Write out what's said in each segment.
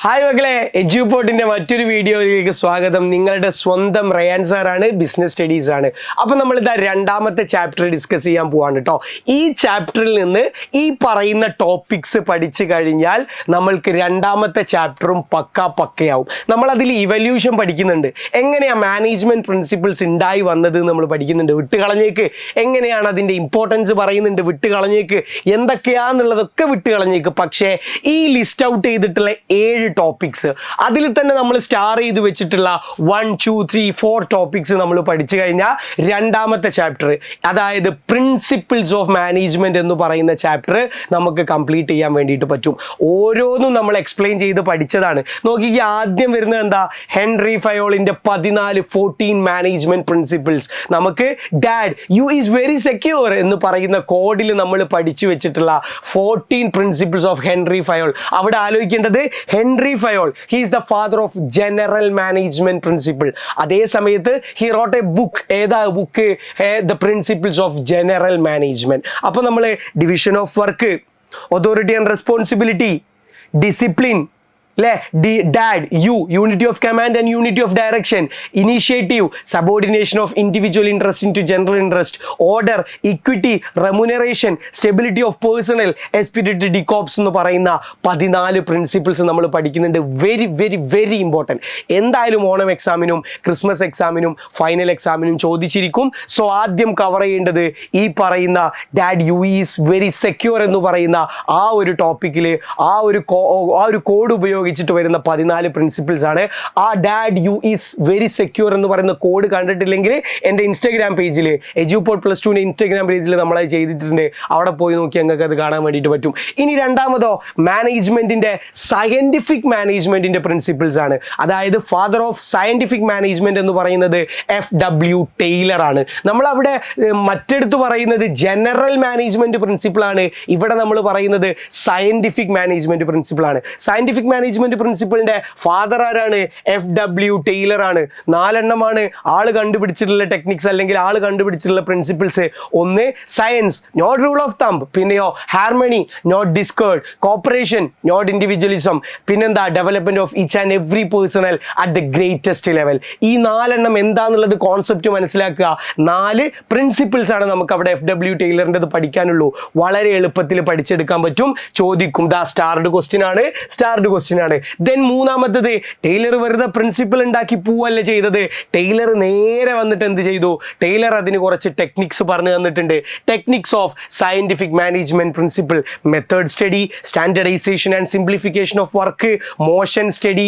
Hi മക്കളെ, എജ്യൂപോർട്ടിന്റെ മറ്റൊരു വീഡിയോയിലേക്ക് സ്വാഗതം. നിങ്ങളുടെ സ്വന്തം റയാൻ സാറാണ്, ബിസിനസ് സ്റ്റഡീസ് ആണ്. അപ്പം നമ്മൾ ഇതാ രണ്ടാമത്തെ ചാപ്റ്റർ ഡിസ്കസ് ചെയ്യാൻ പോവാണ് കേട്ടോ. ഈ ചാപ്റ്ററിൽ നിന്ന് ഈ പറയുന്ന ടോപ്പിക്സ് പഠിച്ചു കഴിഞ്ഞാൽ നമ്മൾക്ക് രണ്ടാമത്തെ ചാപ്റ്ററും പക്കയാവും. നമ്മൾ അതിൽ ഇവല്യൂഷൻ പഠിക്കുന്നുണ്ട്, എങ്ങനെയാ മാനേജ്മെന്റ് പ്രിൻസിപ്പിൾസ് ഉണ്ടായി വന്നത് നമ്മൾ പഠിക്കുന്നുണ്ട്. വിട്ടുകളഞ്ഞേക്ക് എങ്ങനെയാണ് അതിൻ്റെ ഇമ്പോർട്ടൻസ് പറയുന്നുണ്ട്, വിട്ടുകളഞ്ഞേക്ക് എന്തൊക്കെയാന്നുള്ളതൊക്കെ വിട്ടുകളഞ്ഞേക്ക്. പക്ഷേ ഈ ലിസ്റ്റ് ഔട്ട് ചെയ്തിട്ടുള്ള 7 ടോപ്പിക്സ്, അതിൽ തന്നെ നമ്മൾ സ്റ്റാർ ചെയ്ത് വെച്ചിട്ടുള്ള 1, 2, 3, 4 ടോപ്പിക്സ് നമ്മൾ പഠിച്ചു കഴിഞ്ഞാൽ രണ്ടാമത്തെ ചാപ്റ്റർ, അതായത് പ്രിൻസിപ്പിൾസ് ഓഫ് മാനേജ്മെന്റ് എന്ന് പറയുന്ന ചാപ്റ്റർ നമുക്ക് കംപ്ലീറ്റ് ചെയ്യാൻ വേണ്ടിയിട്ട് പറ്റും. ഓരോന്നും നമ്മൾ എക്സ്പ്ലെയിൻ ചെയ്ത് പഠിച്ചതാണ്. നോക്കിക്കുക, ആദ്യം വരുന്നത് എന്താ? ഹെൻറി ഫയോളിന്റെ 14 മാനേജ്മെന്റ് പ്രിൻസിപ്പിൾസ്. നമുക്ക് dad you is very secure എന്ന് പറയുന്ന കോഡിൽ നമ്മൾ പഠിച്ചു വെച്ചിട്ടുള്ള 14 പ്രിൻസിപ്പിൾസ് ഓഫ് ഹെൻറി ഫയോൾ. അവിടെ ആലോചിക്കേണ്ടത് Henry Fayol, he is the father of general management principle. അതേ സമയത്ത് ഹി റോട്ട് എ ബുക്ക്. ഏതാ book? The principles of general management. അപ്പൊ നമ്മൾ division of work, authority and responsibility, discipline, dad you, unity of command and unity of direction, initiative, subordination of individual interest in to general interest, order, equity, remuneration, stability of personnel, esprit de corps എന്ന് പറയുന്ന 14 principles നമ്മൾ പഠിക്കുന്നുണ്ട്. Very very very important. എന്തായാലും ഓണം എക്സാമിനും Christmas എക്സാമിനും final എക്സാമിനും ചോദിച്ചിരിക്കും. So ആദ്യം കവർ ചെയ്യേണ്ടത് ഈ പറയുന്ന dad you is very secure എന്ന് പറയുന്ന ആ ഒരു ടോപ്പിക്കിൽ ആ ഒരു കോഡ് ഉപയോഗിച്ചിട്ട് വരുന്ന 14 പ്രിൻസിപ്പിൾസ് ആണ്. ആ dad you is very secure എന്ന് പറയുന്ന കോഡ് കണ്ടിട്ടില്ലെങ്കിൽ എൻ്റെ ഇൻസ്റ്റാഗ്രാം പേജിൽ, എജ്യൂപോർട്ട് +2 ഇൻസ്റ്റാഗ്രാം പേജിൽ നമ്മളത് ചെയ്തിട്ടുണ്ട്. അവിടെ പോയി നോക്കി ഞങ്ങൾക്ക് അത് കാണാൻ വേണ്ടിയിട്ട് പറ്റും. ഇനി രണ്ടാമതോ, മാനേജ്മെന്റിന്റെ സയന്റിഫിക് മാനേജ്മെന്റിന്റെ പ്രിൻസിപ്പിൾസ് ആണ്. അതായത് ഫാദർ ഓഫ് സയന്റിഫിക് മാനേജ്മെന്റ് എന്ന് പറയുന്നത് FW ടൈലർ ആണ്. നമ്മളവിടെ മറ്റെടുത്ത് പറയുന്നത് ജനറൽ മാനേജ്മെന്റ് പ്രിൻസിപ്പിൾ ആണ്. ഇവിടെ നമ്മൾ പറയുന്നത് സയന്റിഫിക് മാനേജ്മെന്റ് പ്രിൻസിപ്പിൾ ആണ്. സയന്റിഫിക് മാനേജ്മെന്റ് പ്രിൻസിപ്പിളിന്റെ ഫാദർ ആരാണ്? FW ടൈലർ ആണ്. 4 എണ്ണമാണ് ആള് കണ്ടുപിടിച്ചിട്ടുള്ള ടെക്നിക്സ് അല്ലെങ്കിൽ ആള് കണ്ടുപിടിച്ചിട്ടുള്ള പ്രിൻസിപ്പിൾസ്. ഒന്ന് science, not rule of thumb. പിന്നെയോ harmony, not discord. Cooperation, not individualism. പിന്നെന്താ? Development of each and every personal at the greatest level. ഈ 4 എണ്ണം എന്താന്നുള്ളത് കോൺസെപ്റ്റ് മനസ്സിലാക്കുക. 4 പ്രിൻസിപ്പിൾസ് ആണ് നമുക്ക് അവിടെ FW ടൈലറിൻ്റെത് പഠിക്കാനുള്ളൂ. വളരെ എളുപ്പത്തിൽ പഠിച്ചെടുക്കാൻ പറ്റും. ചോദിക്കും, സ്റ്റാർഡ് ക്വസ്റ്റ്യൻ ആണ്. ദെൻ മൂന്നാമത്തത്, ടൈലർ വെറുതെ പ്രിൻസിപ്പിൾ ഉണ്ടാക്കി പോവല്ല ചെയ്തത്. ടൈലർ നേരെ വന്നിട്ട് എന്ത് ചെയ്തു? ടൈലർ അതിന് കുറച്ച് ടെക്നിക്സ് പറഞ്ഞു തന്നിട്ടുണ്ട്. Techniques of scientific management principle, method study, standardisation and simplification of work, motion study,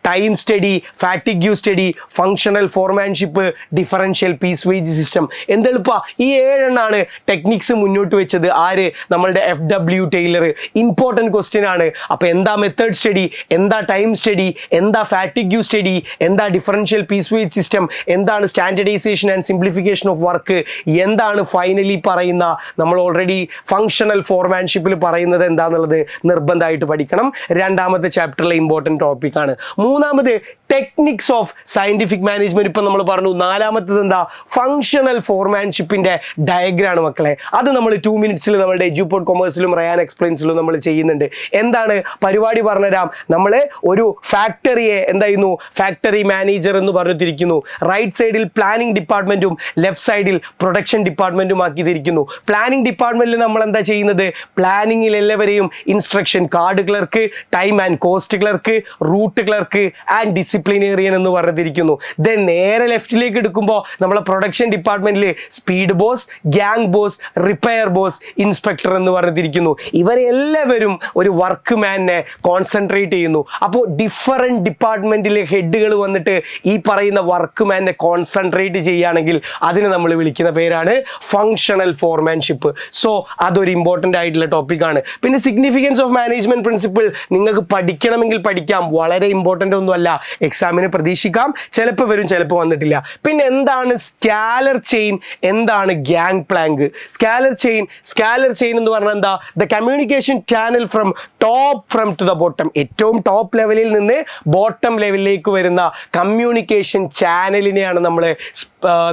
time study, fatigue study, functional foremanship, differential piece wage system. എന്തെളുപ്പാ, ഈ 7 എണ്ണാണ് ടെക്നിക്സ് മുന്നോട്ട് വെച്ചത്. ആര്? നമ്മളുടെ FW ടൈലർ. ഇമ്പോർട്ടൻറ്റ് ക്വസ്റ്റ്യൻ ആണ്. അപ്പൊ എന്താ മെത്തേഡ് സ്റ്റഡി, എന്താ ടൈം സ്റ്റഡി, എന്താ ഫാറ്റിഗ്യൂ സ്റ്റഡി, എന്താ ഡിഫറൻഷ്യൽ പീസ് വേജ് സിസ്റ്റം, എന്താണ് standardisation and simplification of work, എന്താണ് ഫൈനലി പറയുന്ന നമ്മൾ ഓൾറെഡി ഫങ്ഷണൽ ഫോർമാൻഷിപ്പിൽ പറയുന്നത് എന്താണെന്നുള്ളത് നിർബന്ധമായിട്ട് പഠിക്കണം. രണ്ടാമത്തെ ചാപ്റ്ററിലെ ഇമ്പോർട്ടൻറ്റ് ടോപ്പിക്കാണ്. മൂന്നാമത് ടെക്നിക്സ് ഓഫ് സയന്റിഫിക് മാനേജ്മെന്റ്. ഇപ്പം നമ്മൾ പറഞ്ഞു. നാലാമത്തത് എന്താ? ഫങ്ഷണൽ ഫോർമാൻഷിപ്പിന്റെ ഡയഗ്രാണ് മക്കളെ. അത് നമ്മൾ 2 മിനിറ്റ്സിൽ നമ്മളുടെ എജ്യൂപോർട്ട് കൊമേഴ്സിലും റയാൻ എക്സ്പ്ലെയിൻസിലും നമ്മൾ ചെയ്യുന്നുണ്ട്. എന്താണ് പരിപാടി പറഞ്ഞുതരാം. നമ്മൾ ഒരു ഫാക്ടറിയെ എന്തായിരുന്നു? ഫാക്ടറി മാനേജർ എന്ന് പറഞ്ഞിരിക്കുന്നു. റൈറ്റ് സൈഡിൽ പ്ലാനിംഗ് ഡിപ്പാർട്ട്മെന്റും ലെഫ്റ്റ് സൈഡിൽ പ്രൊഡക്ഷൻ ഡിപ്പാർട്ട്മെന്റും ആക്കി തിരിക്കുന്നു. പ്ലാനിംഗ് ഡിപ്പാർട്ട്മെന്റിൽ നമ്മൾ എന്താ ചെയ്യുന്നത്? പ്ലാനിങ്ങിൽ എല്ലാവരെയും instruction, card clerk, time and cost clerk, route clerk and disciplinarian എന്ന് പറഞ്ഞിരിക്കുന്നു. ദെൻ നേരെ ലെഫ്റ്റിലേക്ക് എടുക്കുമ്പോൾ നമ്മളെ പ്രൊഡക്ഷൻ ഡിപ്പാർട്ട്മെന്റിൽ speed boss, gang boss, repair boss, inspector എന്ന് പറഞ്ഞിരിക്കുന്നു. ഇവരെല്ലാവരും ഒരു വർക്ക് മാനെ കോൺസെൻട്രേറ്റ് ചെയ്യുന്നു. അപ്പോൾ ഡിഫറെൻറ്റ് ഡിപ്പാർട്ട്മെന്റിലെ ഹെഡുകൾ വന്നിട്ട് ഈ പറയുന്ന വർക്ക് മാനെ കോൺസെൻട്രേറ്റ് ചെയ്യുകയാണെങ്കിൽ അതിന് നമ്മൾ വിളിക്കുന്ന പേരാണ് ഫങ്ഷണൽ ഫോർമാൻഷിപ്പ്. സോ അതൊരു ഇമ്പോർട്ടൻ്റ് ആയിട്ടുള്ള ടോപ്പിക്കാണ്. പിന്നെ സിഗ്നിഫിക്കൻസ് ഓഫ് മാനേജ്മെന്റ് പ്രിൻസിപ്പിൾ നിങ്ങൾക്ക് പഠിക്കണമെങ്കിൽ പഠിക്കാം. വളരെ ഇമ്പോർട്ടൻ്റ് ഒന്നുമല്ല. എക്സാമിന് പ്രതീക്ഷിക്കാം. ചിലപ്പോൾ വരും, ചിലപ്പോൾ വന്നിട്ടില്ല. പിന്നെ എന്താണ് സ്കാലർ ചെയിൻ, എന്താണ് ഗ്യാങ് പ്ലാങ്ക്? സ്കാലർ ചെയിൻ എന്ന് പറഞ്ഞാൽ എന്താ? The communication channel from top to the bottom. ഏറ്റവും ടോപ്പ് ലെവലിൽ നിന്ന് ബോട്ടം ലെവലിലേക്ക് വരുന്ന കമ്മ്യൂണിക്കേഷൻ ചാനലിനെയാണ് നമ്മൾ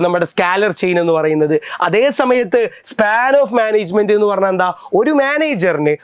നമ്മുടെ സ്കാലർ ചെയിൻ എന്ന് പറയുന്നത്. അതേ സമയത്ത് സ്പാൻ ഓഫ് മാനേജ്മെന്റ് എന്ന് പറഞ്ഞാൽ എന്താ, ഒരു മാനേജറിന്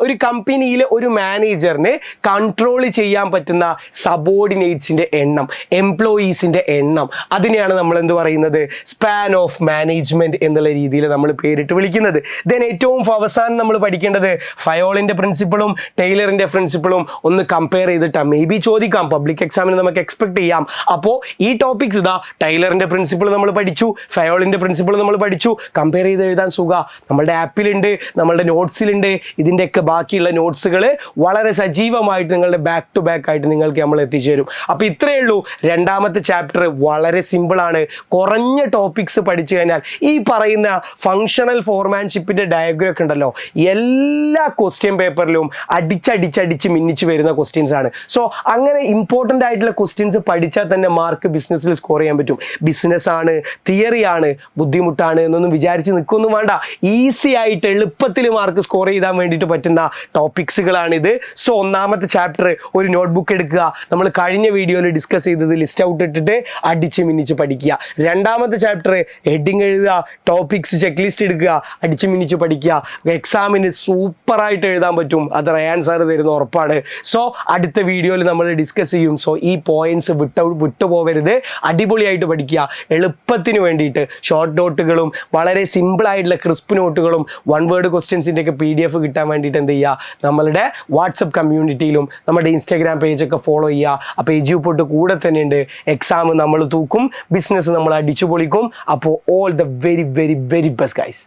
ഒരു കമ്പനിയിലെ ഒരു മാനേജറിന് കൺട്രോൾ ചെയ്യാൻ പറ്റുന്ന സബോർഡിനേറ്റ്സിന്റെ എണ്ണം, എംപ്ലോയീസിന്റെ എണ്ണം, അതിനെയാണ് നമ്മൾ എന്ത് പറയുന്നത്, സ്പാൻ ഓഫ് മാനേജ്മെന്റ് എന്നുള്ള രീതിയിൽ നമ്മൾ പേരിട്ട് വിളിക്കുന്നത്. ദെൻ ഏറ്റവും അവസാനം നമ്മൾ പഠിക്കേണ്ടത് ഫയോളിന്റെ പ്രിൻസിപ്പിളും ടൈലറിന്റെ പ്രിൻസിപ്പിളും ഒന്ന് കമ്പയർ ചെയ്തിട്ടാണ്. മേ ബി ചോദിക്കാം, പബ്ലിക് എക്സാമിന് നമുക്ക് എക്സ്പെക്ട് ചെയ്യാം. അപ്പോൾ ഈ ടോപ്പിക്സ് ഇതാ, ടൈലറിന്റെ പ്രിൻസിപ്പിൾ നമ്മൾ പഠിച്ചു, ഫയോളിന്റെ പ്രിൻസിപ്പിൾ നമ്മൾ പഠിച്ചു. കമ്പയർ ചെയ്ത് എഴുതാൻ സുഖ, നമ്മളുടെ ആപ്പിലുണ്ട്, നമ്മളുടെ നോട്ട്സിലുണ്ട്. ഇതിൻ്റെയൊക്കെ ബാക്കിയുള്ള നോട്ട്സുകൾ വളരെ സജീവമായിട്ട് നിങ്ങളുടെ ബാക്ക് ടു ബാക്ക് ആയിട്ട് നിങ്ങൾക്ക് നമ്മൾ എത്തിച്ചേരും. അപ്പോൾ ഇത്രയേ ഉള്ളൂ. രണ്ടാമത്തെ ചാപ്റ്റർ വളരെ സിമ്പിളാണ്. കുറഞ്ഞ ടോപ്പിക്സ് പഠിച്ചു കഴിഞ്ഞാൽ ഈ പറയുന്ന ഫങ്ഷണൽ ഫോർമാൻഷിപ്പിന്റെ ഡയഗ്രം ഒക്കെ ഉണ്ടല്ലോ, എല്ലാ ക്വസ്റ്റ്യൻ പേപ്പറിലും അടിച്ചടിച്ചടിച്ച് മിന്നിച്ച് വരുന്ന ക്വസ്റ്റ്യൻസ് ആണ്. സോ അങ്ങനെ ഇമ്പോർട്ടൻ്റ് ആയിട്ടുള്ള ക്വസ്റ്റ്യൻസ് പഠിച്ചാൽ തന്നെ മാർക്ക് ബിസിനസ്സിൽ സ്കോർ ചെയ്യാൻ പറ്റും. ബിസിനസ് ആണ്, തിയറി ആണ്, ബുദ്ധിമുട്ടാണ് എന്നൊന്നും വിചാരിച്ച് നിൽക്കൊന്നും വേണ്ട. ഈസി ആയിട്ട് എളുപ്പത്തിൽ മാർക്ക് സ്കോർ ചെയ്താൻ വേണ്ടിയിട്ട് പറ്റുന്ന ടോപ്പിക്സുകളാണിത്. സോ ഒന്നാമത്തെ ചാപ്റ്റർ ഒരു നോട്ട്ബുക്ക് എടുക്കുക, നമ്മൾ കഴിഞ്ഞ വീഡിയോയിൽ ഡിസ്കസ് ചെയ്തത് ലിസ്റ്റ് ഔട്ട് ഇട്ടിട്ട് അടിച്ച് മിന്നിച്ച് പഠിക്കുക. രണ്ടാമത്തെ ചാപ്റ്റർ ഹെഡിങ് എഴുതുക, ടോപ്പിക്സ് ചെക്ക് ലിസ്റ്റ് എടുക്കുക, അടിച്ച് മിന്നിച്ച് പഠിക്കുക. എക്സാമിന് സൂപ്പറായിട്ട് എഴുതാൻ പറ്റും, അത് റയാൻ സാർ തരുന്ന ഉറപ്പാണ്. സോ അടുത്ത വീഡിയോയിൽ നമ്മൾ ഡിസ്കസ് ചെയ്യും. സോ ഈ പോയിന്റ്സ് വിട്ടുപോകരുത്, അടിപൊളിയായിട്ട് പഠിക്കുക. എളുപ്പത്തിന് വേണ്ടിയിട്ട് ഷോർട്ട് നോട്ടുകളും വളരെ സിമ്പിൾ ആയിട്ടുള്ള ക്രിസ്പ് നോട്ടുകളും വൺ വേർഡ് ക്വസ്റ്റ്യൻസിൻ്റെ ഒക്കെ PDF കിട്ടാൻ വേണ്ടിയിട്ട് എന്ത് ചെയ്യുക, നമ്മളുടെ വാട്സപ്പ് കമ്മ്യൂണിറ്റിയിലും നമ്മുടെ ഇൻസ്റ്റാഗ്രാം പേജൊക്കെ ഫോളോ ചെയ്യുക. അപ്പോൾ എജ്യൂപോർട്ട് കൂടെ തന്നെ ഉണ്ട്. എക്സാം നമ്മൾ തൂക്കും, ബിസിനസ് നമ്മൾ അടിച്ചു പൊളിക്കും. അപ്പോൾ all the very very very best guys.